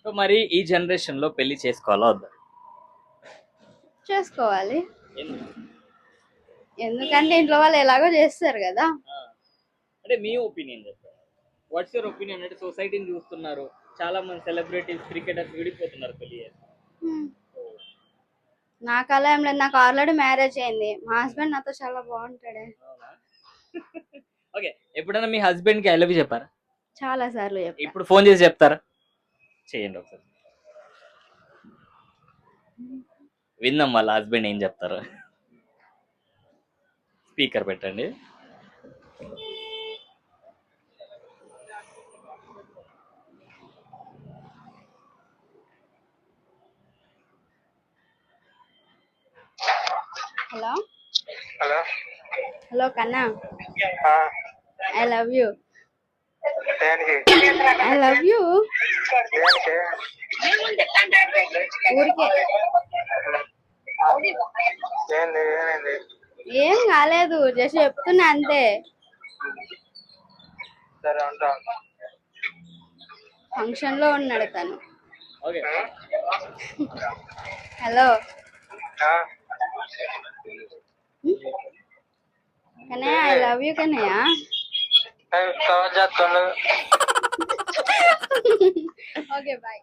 So మరి ఈ generation లో పెళ్లి చేసుకోవాలా వద్దా? చేసుకోవాలి. ఎందుకు? ఎందుకంటే ఇంట్లో వాళ్ళు ఎలాగో చేస్తారు కదా. అంటే మీ ఒపీనియన్ చెప్పండి. What's your opinion? అంటే సొసైటీని చూస్తున్నారు, చాలా మంది సెలబ్రిటీస్, క్రికెటర్స్ విడిపోతున్నారు పెళ్లి చేసి. నాకు అలా ఏం లేదు. నాకు ఆల్రెడీ మ్యారేజ్ అయింది. మా హస్బెండ్ నాతో చాలా బాగుంటాడే. ఓకే, ఎప్పుడైనా మీ హస్బెండ్ కి ఐ లవ్ యూ చెప్పారా? చాలా సార్లు చెప్పా. ఇప్పుడు ఫోన్ చేసి చెప్తారా? చేయండి ఒకసారి, విందాం వాళ్ళ హస్బెండ్ ఏం చెప్తారు. స్పీకర్ పెట్టండి. హలో హలో హలో కన్నా, ఆ, ఐ లవ్ యూ. దేనికి ఐ లవ్ యూ. దేనికి ఊరికే ఏంది ఏమైంది? ఏం కాలేదు, జస్ట్ చెప్తున్నా అంతే. సరే ఉంటా. ఫంక్షన్ లో ఉన్నాడు తను. ఓకే, హలో ఆ, Kannayya, I love you Kannayya. Cover చేస్తుండు. Okay bye.